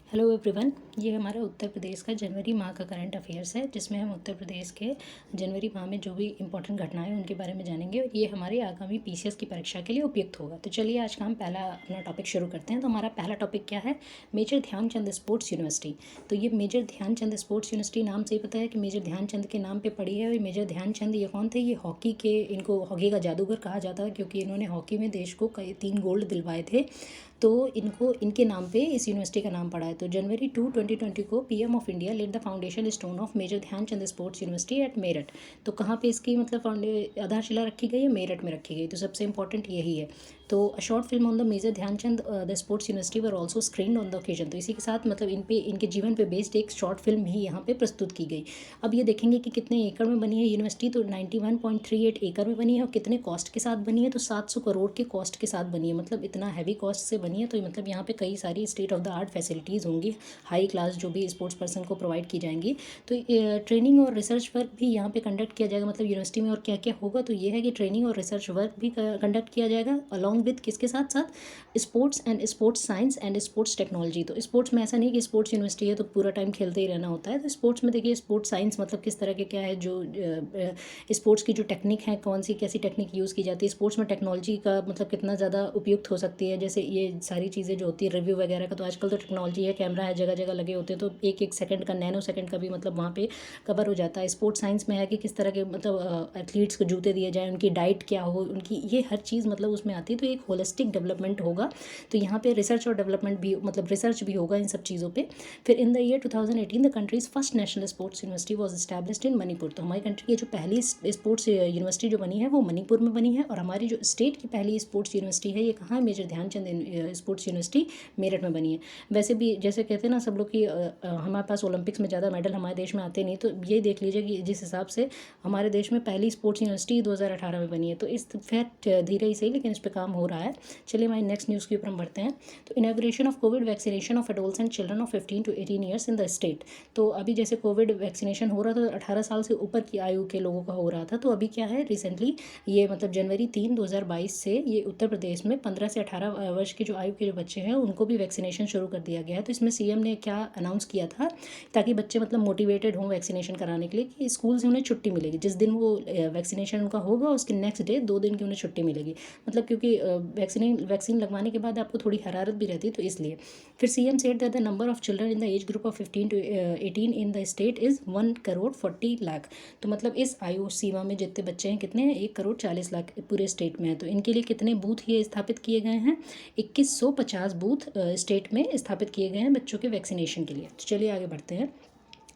Hello everyone, ये हमारा उत्तर प्रदेश का जनवरी माह का करंट अफेयर्स है जिसमें हम उत्तर प्रदेश के जनवरी माह में जो भी इंपॉर्टेंट घटनाएं उनके बारे में जानेंगे और ये हमारे आगामी पीसीएस की परीक्षा के लिए उपयुक्त होगा। तो चलिए आज का हम पहला अपना टॉपिक शुरू करते हैं। तो हमारा पहला टॉपिक क्या है? Major Dhyan Chand sports university. तो ये मेजर ध्यानचंद स्पोर्ट्स यूनिवर्सिटी नाम से ही पता है कि मेजर ध्यानचंद के नाम पर पड़ी है। और मेजर ध्यानचंद ये कौन थे? ये हॉकी के, इनको हॉकी का जादूगर कहा जाता है क्योंकि इन्होंने हॉकी में देश को कई 3 गोल्ड दिलवाए थे। तो इनको इनके नाम पे इस यूनिवर्सिटी का नाम पड़ा है। तो जनवरी 2 2020 को PM of India laid the foundation stone of major Dhyan Chand sports university at Meerut. तो कहाँ पे इसकी मतलब आधारशिला रखी गई है? मेरठ में रखी गई। तो सबसे इंपॉर्टेंट यही है। तो a short film on the major Dhyan Chand the sports university were also screened on the occasion. तो इसी के साथ मतलब इनके जीवन पे बेस्ड एक शॉर्ट फिल्म भी यहाँ पे प्रस्तुत की गई। अब ये देखेंगे कि कितने एकड़ में बनी है यूनिवर्सिटी। तो 91.38 एकड़ में बनी है। और कितने कॉस्ट के साथ बनी है? तो 700 करोड़ के कॉस्ट के साथ बनी है। मतलब इतना हैवी कॉस्ट से बनी है। तो मतलब यहाँ पे कई सारी state of the art facilities होंगी, हाई क्लास जो भी स्पोर्ट्स पर्सन को प्रोवाइड की जाएंगी। तो ट्रेनिंग और रिसर्च वर्क भी यहाँ पे कंडक्ट किया जाएगा। मतलब यूनिवर्सिटी में और क्या क्या होगा? तो ये है कि ट्रेनिंग और रिसर्च वर्क भी कंडक्ट किया जाएगा अलॉन्ग विद किसके साथ साथ? Sports and sports science and sports technology. तो स्पोर्ट्स में ऐसा नहीं कि स्पोर्ट्स यूनिवर्सिटी है तो पूरा टाइम खेलते ही रहना होता है। तो स्पोर्ट्स में देखिए, स्पोर्ट्स साइंस मतलब किस तरह के क्या है, जो स्पोर्ट्स की जो टेक्निक है, कौन सी कैसी टेक्निक यूज़ की जाती है स्पोर्ट्स में, टेक्नोलॉजी का मतलब कितना ज़्यादा उपयुक्त हो सकती है। जैसे ये सारी चीज़ें जो होती है, रिव्यू वगैरह का, तो आजकल तो टेक्नोलॉजी है, कैमरा है, जगह जगह लगे होते हैं। तो एक एक सेकंड का, नैनो सेकंड का भी मतलब वहाँ पे कवर हो जाता है। स्पोर्ट्स साइंस में है कि किस तरह के मतलब एथलीट्स को जूते दिए जाएँ, उनकी डाइट क्या हो, उनकी ये हर चीज़ मतलब उसमें आती है। तो एक होलिस्टिक डेवलपमेंट होगा। तो यहाँ पे रिसर्च और डेवलपमेंट भी मतलब रिसर्च भी होगा इन सब चीज़ों पे। फिर in the year 2018 the countries first national sports university was established in Manipur. तो हमारी कंट्री की जो पहली स्पोर्ट्स यूनिवर्सिटी जो बनी है वो मणिपुर में बनी है। और हमारी जो स्टेट की पहली स्पोर्ट्स यूनिवर्सिटी है ये कहाँ है? Major Dhyan Chand sports university Meerut में बनी है। वैसे भी जैसे कहते हैं ना सब लोग कि हमारे पास ओलंपिक्स में ज़्यादा मेडल हमारे देश में आते नहीं। तो ये देख लीजिए कि जिस हिसाब से हमारे देश में पहली स्पोर्ट्स यूनिवर्सिटी 2018 में बनी है। तो इस फैक्ट धीरे ही सही, लेकिन इस पर काम हो रहा है। चलिए हमारी नेक्स्ट न्यूज़ के ऊपर हम बढ़ते हैं। तो inauguration of Covid vaccination of adults and children of 15 to 18 years in the state. तो अभी जैसे कोविड वैक्सीनेशन हो रहा था, 18 साल से ऊपर की आयु के लोगों का हो रहा था। तो अभी क्या है, रिसेंटली ये मतलब जनवरी 3 2022 से ये उत्तर प्रदेश में 15 से 18 वर्ष की जो आयु के जो बच्चे हैं उनको भी वैक्सीनेशन शुरू कर दिया गया है। तो इसमें सीएम ने क्या अनाउंस किया था, ताकि बच्चे मतलब मोटिवेटेड हों वैक्सीनेशन कराने के लिए, कि स्कूल से उन्हें छुट्टी मिलेगी जिस दिन वो वैक्सीनेशन उनका होगा, उसके नेक्स्ट डे 2 दिन की उन्हें छुट्टी मिलेगी। मतलब क्योंकि वैक्सीन लगवाने के बाद आपको थोड़ी हरारत भी रहती है, तो इसलिए। फिर CM said that the number of children in the age group of 15 to 18 in the state is 1,40,00,000। तो मतलब इस आयु सीमा में जितने बच्चे हैं, कितने हैं? 1,40,00,000 पूरे स्टेट में है। तो इनके लिए कितने बूथ ये स्थापित किए गए हैं? 2150 बूथ स्टेट में स्थापित किए गए हैं बच्चों के वैक्सीनेशन के लिए। तो चलिए आगे बढ़ते हैं।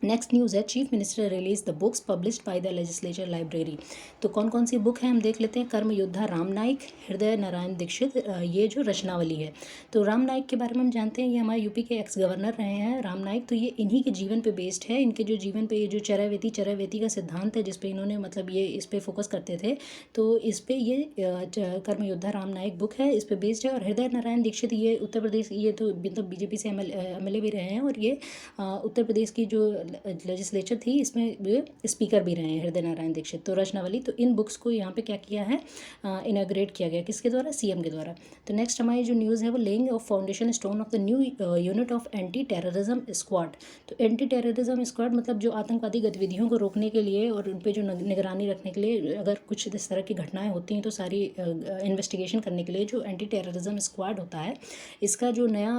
नेक्स्ट न्यूज़ है, chief minister release the books published by the legislature library. तो कौन कौन सी बुक है हम देख लेते हैं। कर्म योद्धा राम नाईक, हृदय नारायण दीक्षित, ये जो रचनावली है। तो राम नाईक के बारे में हम जानते हैं, ये हमारे यूपी के एक्स गवर्नर रहे हैं राम नाईक। तो ये इन्हीं के जीवन पे बेस्ड है। इनके जो जीवन पे ये जो चरैवेति का सिद्धांत है, जिसपे इन्होंने मतलब ये इस पर फोकस करते थे। तो इस पर ये कर्म योद्धा राम नाईक बुक है, इस पर बेस्ड है। और हृदय नारायण दीक्षित ये उत्तर प्रदेश, ये तो मतलब बीजेपी से एमएलए भी रहे हैं। और ये उत्तर प्रदेश की जो लेजिस्लेचर थी इसमें स्पीकर भी रहे हैं हृदय नारायण दीक्षित। तो रचनावली, तो इन बुक्स को यहाँ पे क्या किया है, इनाग्रेट किया गया। किसके द्वारा? सीएम के द्वारा। तो नेक्स्ट हमारी जो न्यूज़ है वो laying of foundation stone of the new unit of anti terrorism squad. तो एंटी टेररिज्म स्क्वाड मतलब जो आतंकवादी गतिविधियों को रोकने के लिए और उन पर जो निगरानी रखने के लिए, अगर कुछ इस तरह की घटनाएं होती हैं तो सारी इन्वेस्टिगेशन करने के लिए जो एंटी टेररिज्म स्क्वाड होता है, इसका जो नया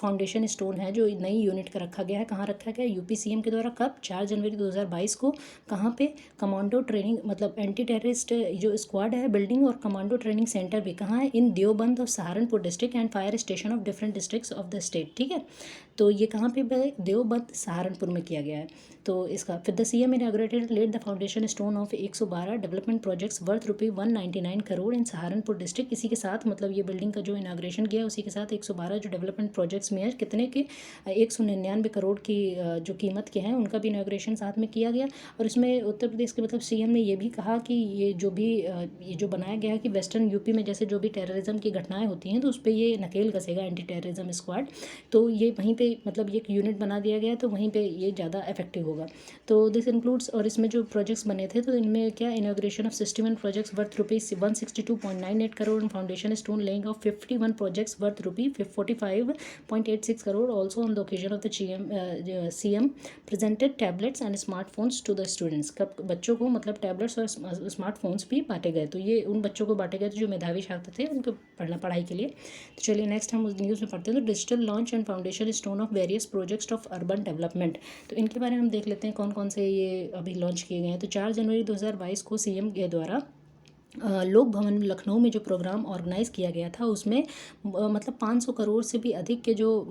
फाउंडेशन स्टोन है, जो नई यूनिट का रखा गया है, कहाँ रखा गया? यूपी सीएम के द्वारा। कब? 4 जनवरी 2022 को। कहाँ पे? कमांडो ट्रेनिंग मतलब एंटी टेररिस्ट जो स्क्वाड है, बिल्डिंग और कमांडो ट्रेनिंग सेंटर भी कहाँ है? इन देवबंद और Saharanpur district and fire station of different districts of the state. ठीक है, तो ये कहाँ पे? देवबंद सहारनपुर में किया गया है। तो इसका फिर the CM inaugurated laid the foundation stone of 112 development projects worth ₹199 crore in Saharanpur district. इसी के साथ मतलब ये बिल्डिंग का जो इनाग्रेशन किया उसी के साथ 112 जो डेवलपमेंट प्रोजेक्ट्स में है, कितने के? 199 करोड़ की जो कीमत के हैं उनका भी इनॉग्रेशन साथ में किया गया। और इसमें उत्तर प्रदेश के मतलब सीएम ने ये भी कहा कि ये जो बनाया गया है कि वेस्टर्न यूपी में जैसे जो भी टेररिज्म की घटनाएं होती हैं तो उस पर ये नकेल कसेगा, एंटी टेररिज्म स्क्वाड। तो ये वहीं पे मतलब ये एक यूनिट बना दिया गया है, तो वहीं पे ये ज़्यादा इफेक्टिव होगा। तो दिस इंक्लूड्स, और इसमें जो प्रोजेक्ट्स बने थे तो इनमें क्या, inauguration of 61 projects worth ₹162.98 crore and foundation stone laying of 51 projects worth ₹45.86 crore. Also on the occasion of the CM presented tablets and smartphones to the students. कब बच्चों को मतलब टैबलेट्स और स्मार्टफोन्स भी बांटे गए, तो ये उन बच्चों को बांटे गए थे जो मेधावी छात्र थे उनको पढ़ाई के लिए। तो चलिए नेक्स्ट हम उस न्यूज़ में पढ़ते हैं। तो digital launch and foundation stone of various projects of urban development, तो इनके बारे में हम देख लेते हैं कौन कौन से ये अभी लॉन्च किए गए हैं। तो 4 जनवरी 2022 को सीएम के द्वारा लोक भवन लखनऊ में जो प्रोग्राम ऑर्गेनाइज़ किया गया था उसमें मतलब 500 करोड़ से भी अधिक के जो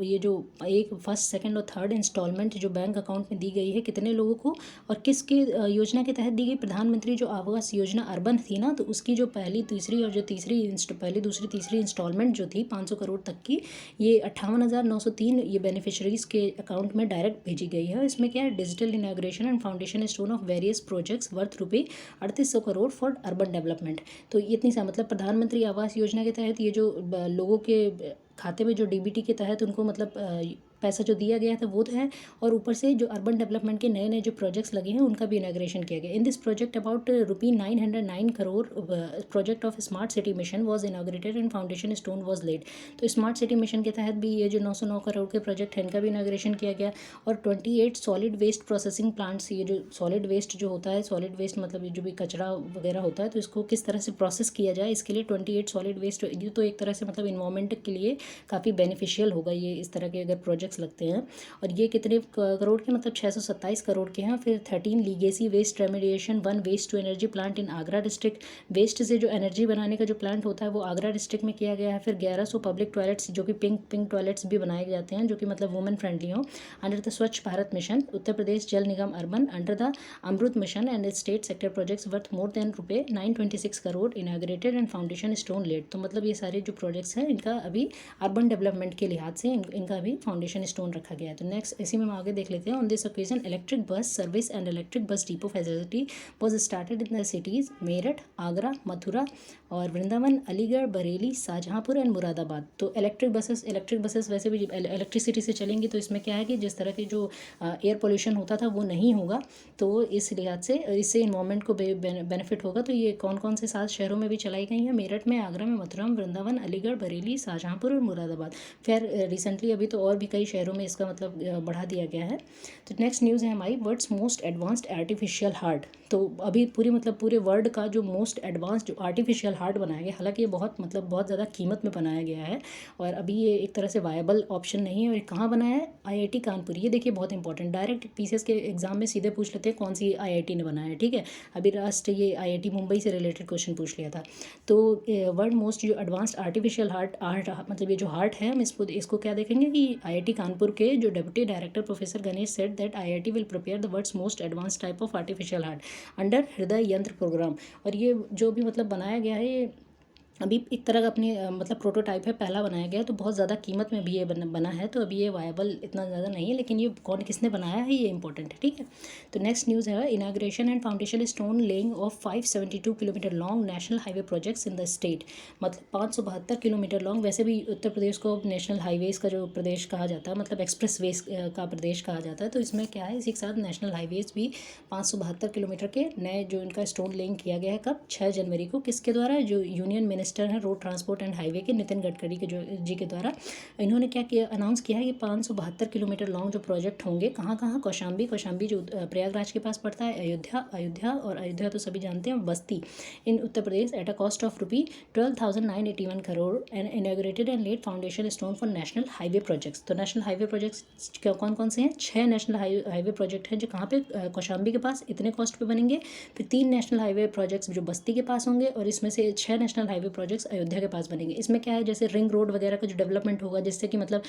एक फर्स्ट सेकंड और थर्ड इंस्टॉलमेंट जो बैंक अकाउंट में दी गई है, कितने लोगों को और किसके योजना के तहत दी गई, प्रधानमंत्री जो आवास योजना अर्बन थी ना, तो उसकी जो पहली दूसरी तीसरी इंस्टॉलमेंट जो थी 500 करोड़ तक की, ये 58,903 ये बेनिफिशरीज़ के अकाउंट में डायरेक्ट भेजी गई है। इसमें क्या है, digital inauguration and foundation stone of various projects worth ₹3800 crore for urban development. तो इतनी सा मतलब प्रधानमंत्री आवास योजना के तहत ये जो लोगों के खाते में जो डीबीटी के तहत उनको मतलब पैसा जो दिया गया था वो तो है, और ऊपर से जो अर्बन डेवलपमेंट के नए नए जो प्रोजेक्ट्स लगे हैं उनका भी इनॉग्रेशन किया गया। In this project about ₹909 crore project of smart city mission was inaugurated and foundation stone was laid. तो स्मार्ट सिटी मिशन के तहत भी ये जो 909 करोड़ के प्रोजेक्ट हैं इनका भी इनॉग्रेशन किया गया। और 28 सॉलिड वेस्ट प्रोसेसिंग प्लांट्स, ये जो सॉलिड वेस्ट जो होता है, सॉलिड वेस्ट मतलब ये जो भी कचरा वगैरह होता है तो इसको किस तरह से प्रोसेस किया जाए, इसके लिए 28 सॉलिड वेस्ट, ये तो एक तरह से मतलब इन्वायरमेंट के लिए काफ़ी बेनिफिशियल होगा ये इस तरह के अगर प्रोजेक्ट्स लगते हैं। और ये कितने करोड़ के, मतलब 627 करोड़ के हैं। फिर 13 legacy waste remediation 1 waste to energy plant in Agra district, waste से जो एनर्जी बनाने का जो प्लांट होता है वो आगरा डिस्ट्रिक्ट में किया गया है। फिर 1100 पब्लिक टॉयलेट्स जो कि पिंक टॉयलेट्स भी बनाए जाते हैं जो कि मतलब वुमेन फ्रेंडली हो, under the Swachh Bharat mission, Uttar Pradesh Jal Nigam urban under the Amrut mission and state sector projects worth more than ₹926 crore inaugurated and foundation stone laid. तो मतलब ये सारे जो प्रोजेक्ट्स हैं इनका अभी अर्बन डेवलपमेंट के लिहाज से इनका भी फाउंडेशन स्टोन रखा गया है। तो नेक्स्ट इसी में हम आगे देख लेते हैं। On this occasion electric bus service and electric bus depot facility was started in the cities Meerut, Agra, Mathura और वृंदावन, अलीगढ़, बरेली, शाहजहाँपुर एंड मुरादाबाद। तो इलेक्ट्रिक बसेस वैसे भी इलेक्ट्रिसिटी से चलेंगी, तो इसमें क्या है कि जिस तरह की जो एयर पोल्यूशन होता था वो नहीं होगा, तो इस लिहाज से इससे इन्वायरमेंट को बेनिफिट होगा। तो ये कौन कौन से 7 शहरों में भी चलाई गई हैं, मेरठ में, आगरा में, मथुरा में, वृंदावन, अलीगढ़, बरेली, शाहजहाँपुर और मुरादाबाद। फिर रिसेंटली अभी तो और भी कई शहरों में इसका मतलब बढ़ा दिया गया है। तो नेक्स्ट न्यूज़ है हमारी, world's most advanced artificial heart. तो अभी पूरे वर्ल्ड का जो मोस्ट एडवांस्ड जो आर्टिफिशियल हार्ट बनाया गया, हालांकि ये बहुत ज़्यादा कीमत में बनाया गया है और अभी ये एक तरह से वायबल ऑप्शन नहीं है। और कहाँ बनाया है, आईआईटी कानपुर। ये देखिए बहुत इंपॉर्टेंट, डायरेक्ट पीसीएस के एग्जाम में सीधे पूछ लेते हैं कौन सी आईआईटी ने बनाया है, ठीक है। अभी ये आईआईटी मुंबई से रिलेटेड क्वेश्चन पूछ लिया था। तो वर्ल्ड मोस्ट जो एडवांस्ड आर्टिफिशियल हार्ट मतलब ये जो हार्ट है, हम इसको क्या देखेंगे कि आईआईटी कानपुर के जो deputy director professor Ganesh said that IIT will prepare the world's most advanced type of artificial heart under Hridaya Yantra programme. और ये जो भी मतलब बनाया गया है ये अभी एक तरह का अपनी मतलब प्रोटोटाइप है, पहला बनाया गया है, तो बहुत ज़्यादा कीमत में भी ये बना है, तो अभी ये वायबल इतना ज़्यादा नहीं है, लेकिन ये किसने बनाया है ये इंपॉर्टेंट है, ठीक है। तो नेक्स्ट न्यूज़ है, inauguration and foundation stone laying of 572 kilometre long national highway projects in the state. मतलब 572 किलोमीटर लॉन्ग, वैसे भी उत्तर प्रदेश को नेशनल हाईवेज़ का जो प्रदेश कहा जाता है, मतलब एक्सप्रेस वेज का प्रदेश कहा जाता है, तो इसमें क्या है, इसी के साथ नेशनल हाईवेज़ भी 572 किलोमीटर के नए जो इनका स्टोन लेइंग किया गया है, कब, 6 जनवरी को। किसके द्वारा, जो यूनियन मिनिस्टर हैं रोड ट्रांसपोर्ट एंड हाईवे के नितिन गडकरी के जी के द्वारा इन्होंने क्या किया, अनाउंस किया है कि 572 किलोमीटर लॉन्ग जो प्रोजेक्ट होंगे, कहाँ कहाँ, कौशाम्बी जो प्रयागराज के पास पड़ता है, अयोध्या तो सभी जानते हैं, Basti in Uttar Pradesh at a cost of ₹12,981 crore and inaugurated and laid foundation stone for national highway projects. तो नेशनल हाईवे प्रोजेक्ट्स कौन कौन से हैं, 6 नेशनल हाईवे प्रोजेक्ट हैं जो कहाँ पे, कौशाम्बी के पास, इतने कॉस्ट पे बनेंगे। फिर 3 नेशनल हाईवे प्रोजेक्ट्स जो बस्ती के पास होंगे और इसमें से 6 नेशनल हाईवे प्रोजेक्ट्स अयोध्या के पास बनेंगे। इसमें क्या है, जैसे रिंग रोड वगैरह का जो डेवलपमेंट होगा, जिससे कि मतलब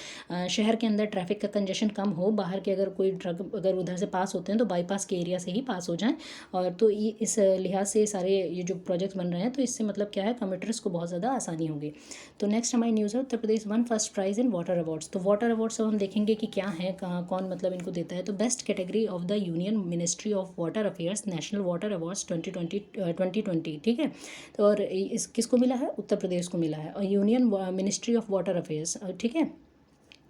शहर के अंदर ट्रैफिक का कंजेशन कम हो, बाहर के अगर कोई ट्रक अगर उधर से पास होते हैं तो बाईपास के एरिया से ही पास हो जाएं। और तो ये इस लिहाज से सारे ये जो प्रोजेक्ट्स बन रहे हैं, तो इससे मतलब क्या है, कम्यूटर्स को बहुत ज़्यादा आसानी होगी। तो नेक्स्ट हमारी न्यूज़ है Uttar Pradesh won first prize in water awards. तो वाटर अवार्ड्स अब हम देखेंगे कि क्या है, कहाँ कौन मतलब इनको देता है। तो best category of the union ministry of water affairs national water awards 2020, ठीक है। तो और इस किसको मिला है, उत्तर प्रदेश को मिला है, और union ministry of water affairs, ठीक है,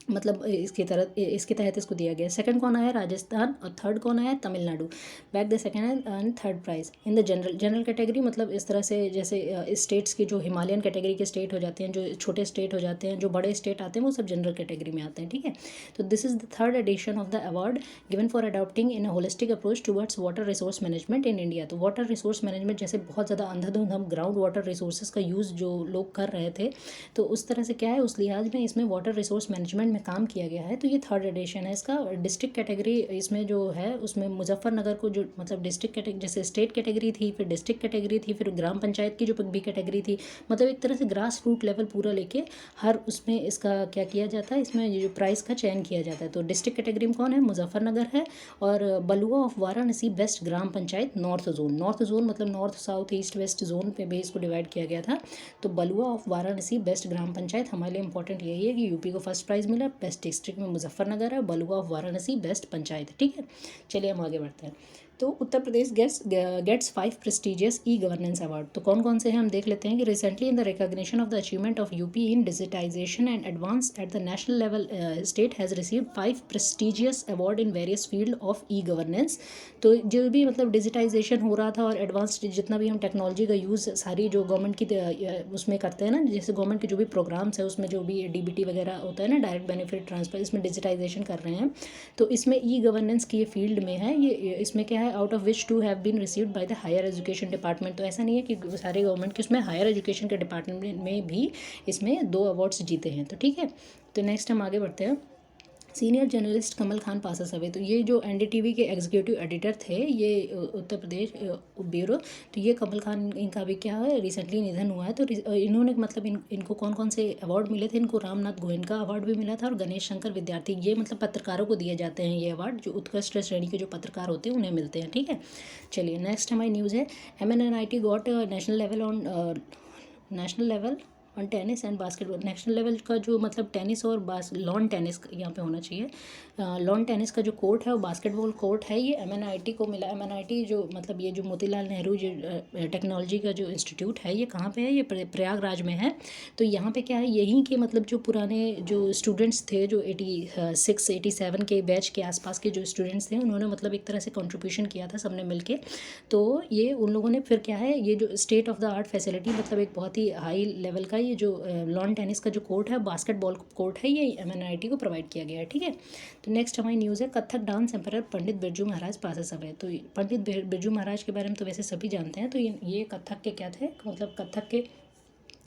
मतलब इसके तहत इसको दिया गया। सेकंड कौन आया, राजस्थान, और थर्ड कौन आया, Tamil Nadu. Bagged the second and third prize in the general category, मतलब इस तरह से जैसे स्टेट्स की जो हिमालयन कैटेगरी के स्टेट हो जाते हैं, जो छोटे स्टेट हो जाते हैं, जो बड़े स्टेट आते हैं, वो सब जनरल कैटेगरी में आते हैं, ठीक है। तो this is the third edition of the award given for adopting in a holistic approach towards water resource management in India. तो वाटर रिसोर्स मैनेजमेंट जैसे बहुत ज़्यादा अंधाधुंध हम ग्राउंड वाटर रिसोर्सेज का यूज़ जो लोग कर रहे थे, तो उस तरह से क्या है, उस लिहाज में इसमें वाटर रिसोर्स मैनेजमेंट में काम किया गया है। तो ये थर्ड एडिशन है इसका। डिस्ट्रिक्ट कैटेगरी इसमें जो है, उसमें मुजफ्फरनगर को जो मतलब डिस्ट्रिक्ट कैटेगरी, जैसे स्टेट कैटेगरी थी, फिर डिस्ट्रिक्ट कैटेगरी थी, फिर ग्राम पंचायत की जो भी कैटेगरी थी, मतलब एक तरह से ग्रास रूट लेवल पूरा लेके हर उसमें इसका क्या किया जाता है, इसमें ये जो प्राइस का चयन किया जाता है। तो डिस्ट्रिक्ट कैटेगरी में कौन है, मुजफ्फरनगर है, और Balua of Varanasi best gram panchayat north zone मतलब north south east west zone पे भी इसको डिवाइड किया गया था। तो बलुआ ऑफ वाराणसी बेस्ट ग्राम पंचायत हमारे लिए इंपॉर्टेंट यही है कि यूपी को फर्स्ट प्राइज़ मिला, बेस्ट डिस्ट्रिक्ट में मुजफ्फरनगर है, बलुआ ऑफ वाराणसी बेस्ट पंचायत, ठीक है। चलिए हम आगे बढ़ते हैं। तो Uttar Pradesh gets 5 prestigious e governance award. तो कौन कौन से हैं हम देख लेते हैं कि recently in the recognition of the achievement of UP in digitization and advance at the national level, state has received 5 prestigious award in various field of e governance. तो जो भी मतलब डिजिटाइजेशन हो रहा था और एडवांस जितना भी हम टेक्नोलॉजी का यूज़ सारी जो गवर्नमेंट की उसमें करते हैं ना, जैसे गवर्नमेंट के जो भी प्रोग्राम्स है उसमें जो भी डीबीटी वगैरह होता है ना, डायरेक्ट बेनिफिट ट्रांसफर, इसमें डिजिटाइजेशन कर रहे हैं। तो इसमें ई गवर्नेंस की ये फील्ड में है, ये इसमें क्या है, out of which 2 have been received by the higher education department. तो ऐसा नहीं है कि सारे गवर्नमेंट के, उसमें हायर एजुकेशन के डिपार्टमेंट में भी इसमें 2 अवार्ड्स जीते हैं। तो ठीक है, तो नेक्स्ट हम आगे बढ़ते हैं। सीनियर जर्नलिस्ट कमल खान पासेस अवे। तो ये जो एनडीटीवी के एग्जीक्यूटिव एडिटर थे, ये उत्तर प्रदेश ब्यूरो, तो ये कमल खान, इनका भी क्या है, रिसेंटली निधन हुआ है। तो इन्होंने मतलब इनको कौन कौन से अवार्ड मिले थे, इनको रामनाथ गोयनका अवार्ड भी मिला था, और गणेश शंकर विद्यार्थी, ये मतलब पत्रकारों को दिए जाते हैं ये अवार्ड, जो उत्कृष्ट श्रेणी के जो पत्रकार होते हैं उन्हें मिलते हैं, ठीक है। चलिए नेक्स्ट हमारी न्यूज़ है, MNNIT got national level on tennis and basketball. National level का जो मतलब टेनिस और लॉन टेनिस यहाँ पे होना चाहिए, लॉन टेनिस का जो कोर्ट है और बास्केटबॉल कोर्ट है, ये MNIT को मिला। MNIT जो मतलब ये जो मोतीलाल नेहरू जो टेक्नोलॉजी का जो इंस्टीट्यूट है, ये कहाँ पे है, ये प्रयागराज में है। तो यहाँ पे क्या है, यहीं के मतलब जो पुराने जो स्टूडेंट्स थे, जो 86-87 के बैच के आसपास के जो स्टूडेंट्स थे, उन्होंने मतलब एक तरह से कंट्रीब्यूशन किया था सबने मिलके। तो ये उन लोगों ने फिर क्या है, ये जो state of the art facility, मतलब एक बहुत ही हाई लेवल का ये जो लॉन टेनिस का जो कोर्ट है, बास्केटबॉल कोर्ट है, ये MNIT को प्रोवाइड किया गया है, ठीक है। तो नेक्स्ट हमारी न्यूज़ है, कथक डांस एम्परर पंडित बिरजू महाराज पासेस अवे। तो पंडित बिरजू महाराज के बारे में तो वैसे सभी जानते हैं। तो ये कथक के क्या थे, मतलब कथक के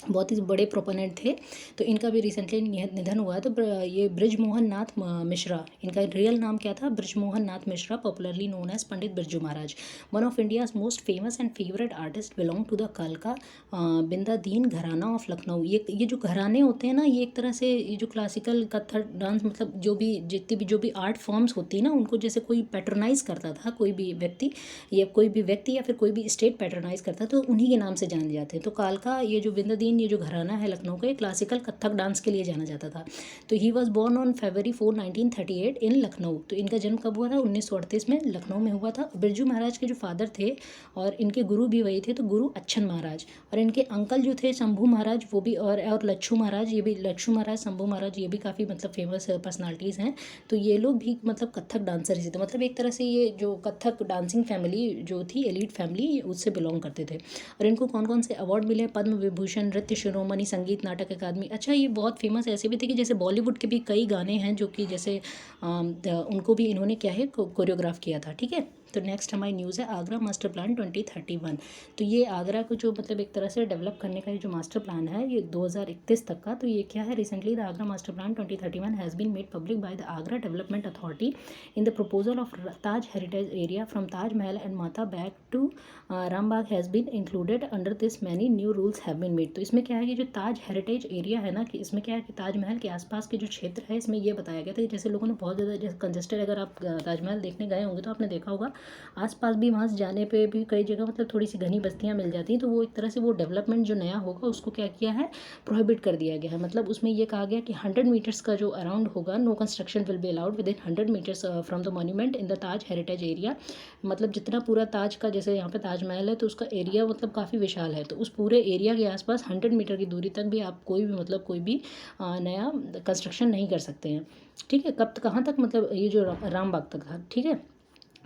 बहुत ही बड़े प्रोपोनेंट थे। तो इनका भी रिसेंटली निधन हुआ है। तो ये ब्रिजमोहन नाथ मिश्रा, इनका रियल नाम क्या था, Brijmohan Nath Mishra, popularly known as Pandit Birju Maharaj, one of India's most famous and favourite artist, belong to the कलका बिंदादीन घराना ऑफ लखनऊ। ये जो घराने होते हैं ना, ये एक तरह से ये जो क्लासिकल कथक डांस, मतलब जो भी जितनी भी जो भी आर्ट फॉर्म्स होती है ना, उनको जैसे कोई पैट्रोनाइज करता था, कोई भी व्यक्ति या फिर कोई भी स्टेट पैट्रोनाइज करता, तो उन्हीं के नाम से जाने जाते हैं। तो कालका ये जो बिंदादीन, ये जो घराना है लखनऊ का, ये क्लासिकल कथक डांस के लिए जाना जाता था। तो he was born on February 4, 1938 in Lucknow. तो इनका जन्म कब हुआ था, 1938 में लखनऊ में हुआ था। बिरजू महाराज के जो फादर थे और इनके गुरु भी वही थे, तो गुरु अच्छन महाराज, और इनके अंकल जो थे शंभू महाराज, वो भी, और लच्छू महाराज, ये भी लच्छू महाराज, शंभू महाराज, ये भी काफ़ी मतलब फेमस पर्सनालिटीज़ हैं। तो ये लोग भी मतलब कथक डांसर ही थे। मतलब एक तरह से ये जो कथक डांसिंग फैमिली जो थी, एलीट फैमिली, उससे बिलोंग करते थे। और इनको कौन कौन से अवार्ड मिले, पद्म विभूषण, नृत्य शिरोमणि, संगीत नाटक अकादमी। अच्छा, ये बहुत फेमस ऐसे भी थे कि जैसे बॉलीवुड के भी कई गाने हैं जो कि जैसे उनको भी इन्होंने क्या है कोरियोग्राफ किया था, ठीक है। तो नेक्स्ट हमारी न्यूज़ है आगरा मास्टर प्लान 2031। तो ये आगरा को जो मतलब एक तरह से डेवलप करने का ये जो मास्टर प्लान है ये 2031 तक का, तो ये क्या है, recently the Agra master plan 2031 has been made public by the Agra development authority in the proposal of Taj heritage area from Taj Mahal and माता back to Rambagh has been included under this many new rules have been made. तो इसमें क्या है कि जो ताज heritage area है ना, कि इसमें क्या है कि ताजमहल के आसपास के जो क्षेत्र है इसमें ये बताया गया था कि जैसे लोगों ने बहुत ज़्यादा जैसे कंजेस्टेड, अगर आप ताजमहल देखने गए होंगे तो आपने देखा होगा आसपास भी वहाँ से जाने पे भी कई जगह मतलब थोड़ी सी घनी बस्तियाँ मिल जाती हैं, तो वो एक तरह से वो डेवलपमेंट जो नया होगा उसको क्या किया है, प्रोहिबिट कर दिया गया है। मतलब उसमें ये कहा गया कि 100 मीटर्स का जो अराउंड होगा no construction will be allowed within 100 metres from the monument in the Taj heritage area. मतलब जितना पूरा ताज का जैसे यहाँ पे ताजमहल है तो उसका एरिया मतलब काफ़ी विशाल है, तो उस पूरे एरिया के आसपास 100 मीटर की दूरी तक भी आप कोई भी मतलब कोई भी नया कंस्ट्रक्शन नहीं कर सकते हैं। ठीक है, कब कहाँ तक, मतलब ये जो रामबाग तक था। ठीक है,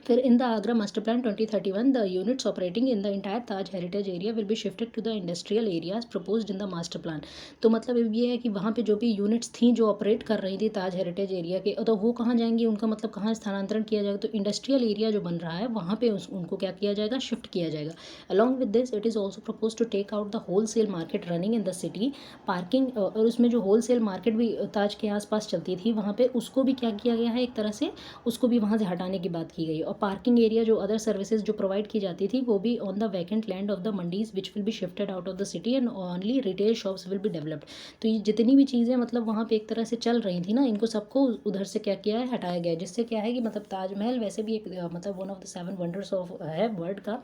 फिर in the Agra master plan 2031 the units operating in the entire Taj heritage area will be shifted to the industrial areas proposed in the master plan. तो मतलब ये है कि वहाँ पे जो भी यूनिट्स थी जो ऑपरेट कर रही थी ताज हेरिटेज एरिया के, तो वो कहाँ जाएंगी, उनका मतलब कहाँ स्थानांतरण किया जाएगा, तो इंडस्ट्रियल एरिया जो बन रहा है वहाँ पे उनको क्या किया जाएगा, शिफ्ट किया जाएगा। Along with this it is also propose to take out the wholesale market running in the city parking, और उसमें जो होल सेल मार्केट भी ताज के आसपास चलती थी वहाँ पे उसको भी क्या किया गया है, एक तरह से उसको भी वहाँ से हटाने की बात की गई। और पार्किंग एरिया जो अदर सर्विसेज जो प्रोवाइड की जाती थी वो भी on the vacant land of the mandis which will be shifted out of the city and only retail shops will be developed. तो ये जितनी भी चीज़ें मतलब वहाँ पे एक तरह से चल रही थी ना, इनको सबको उधर से क्या किया है, हटाया गया है। जिससे क्या है कि मतलब ताजमहल वैसे भी एक मतलब one of the 7 wonders of है वर्ल्ड का,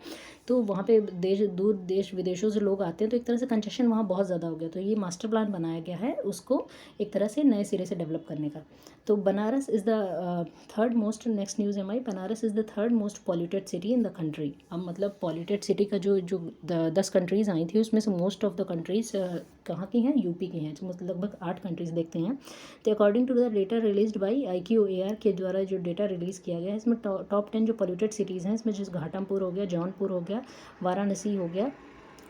तो वहाँ पे दूर देश विदेशों से लोग आते हैं, तो एक तरह से कंजेशन वहाँ बहुत ज़्यादा हो गया। तो ये मास्टर प्लान बनाया गया है उसको एक तरह से नए सिरे से डेवलप करने का। तो Banaras is the third most, next news है हमारी, Banaras is the third most polluted city in the country. अब मतलब पॉल्यूटेड सिटी का जो 10 कंट्रीज़ आई थी उसमें से मोस्ट ऑफ द कंट्रीज़ कहाँ की हैं, यूपी की हैं। तो मतलब लगभग 8 कंट्रीज़ देखते हैं। तो according to the data released by IQAR के द्वारा जो डेटा रिलीज़ किया गया है इसमें टॉप 10 जो पॉल्यूटेड सिटीज़ हैं इसमें जैसे घाटमपुर हो गया, जौनपुर हो गया, वाराणसी हो गया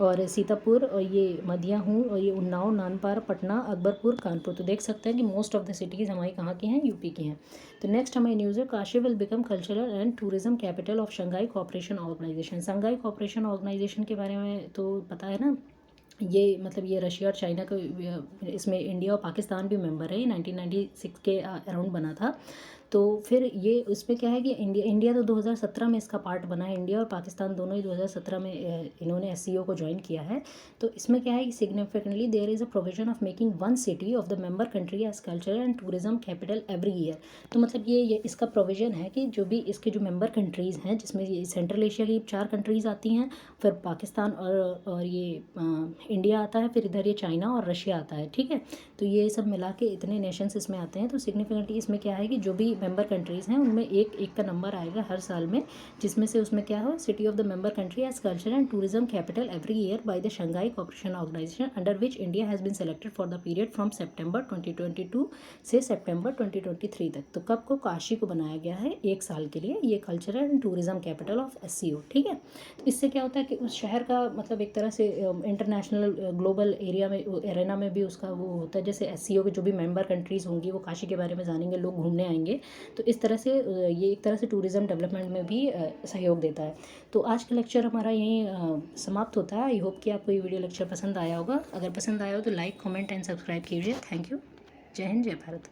और सीतापुर, और ये मधिया हूँ, और ये उन्नाव, नानपार, पटना, अकबरपुर, कानपुर। तो देख सकते हैं कि मोस्ट ऑफ द सिटीज़ हमारी कहाँ की हैं, यूपी की हैं। तो नेक्स्ट हमारी न्यूज़ है Kashi will become cultural and tourism capital of Shanghai cooperation organisation. Shanghai cooperation organisation के बारे में तो पता है ना, ये मतलब ये रशिया और चाइना का, इसमें इंडिया और पाकिस्तान भी मेंबर है। ये 1996 के अराउंड बना था। तो फिर ये उसमें क्या है कि इंडिया तो 2017 में इसका पार्ट बना है। इंडिया और पाकिस्तान दोनों ही 2017 में इन्होंने SCO को ज्वाइन किया है। तो इसमें क्या है कि significantly there is a provision of making one city of the member country as cultural and tourism capital every year. तो मतलब ये इसका प्रोविजन है कि जो भी इसके जो मेंबर कंट्रीज़ हैं, जिसमें ये सेंट्रल एशिया की 4 कंट्रीज़ आती हैं, फिर पाकिस्तान और ये इंडिया आता है, फिर इधर ये चाइना और रशिया आता है। ठीक है, तो ये सब मिला के इतने नेशंस इसमें आते हैं। तो सिग्निफिकेंटली इसमें क्या है कि जो भी मेंबर कंट्रीज़ हैं उनमें एक एक का नंबर आएगा हर साल में, जिसमें से उसमें क्या हो, city of the member country as culture and tourism capital every year by the Shanghai cooperation organisation under which India has been selected for the period from September 2022 से सितंबर 2023 तक। तो कब को काशी को बनाया गया है, 1 साल के लिए, ये cultural and tourism capital of SCO। ठीक है, तो इससे क्या होता है कि उस शहर का मतलब एक तरह से इंटरनेशनल ग्लोबल एरिया में एरेना में भी उसका वो होता है। जैसे SCO के जो भी मेंबर कंट्रीज़ होंगी वो काशी के बारे में जानेंगे, लोग घूमने आएंगे। तो इस तरह से ये एक तरह से टूरिज़्म डेवलपमेंट में भी सहयोग देता है। तो आज का लेक्चर हमारा यहीं समाप्त होता है। आई होप कि आपको ये वीडियो लेक्चर पसंद आया होगा। अगर पसंद आया हो तो लाइक, कमेंट एंड सब्सक्राइब कीजिए। Thank you. जय हिंद, जय भारत।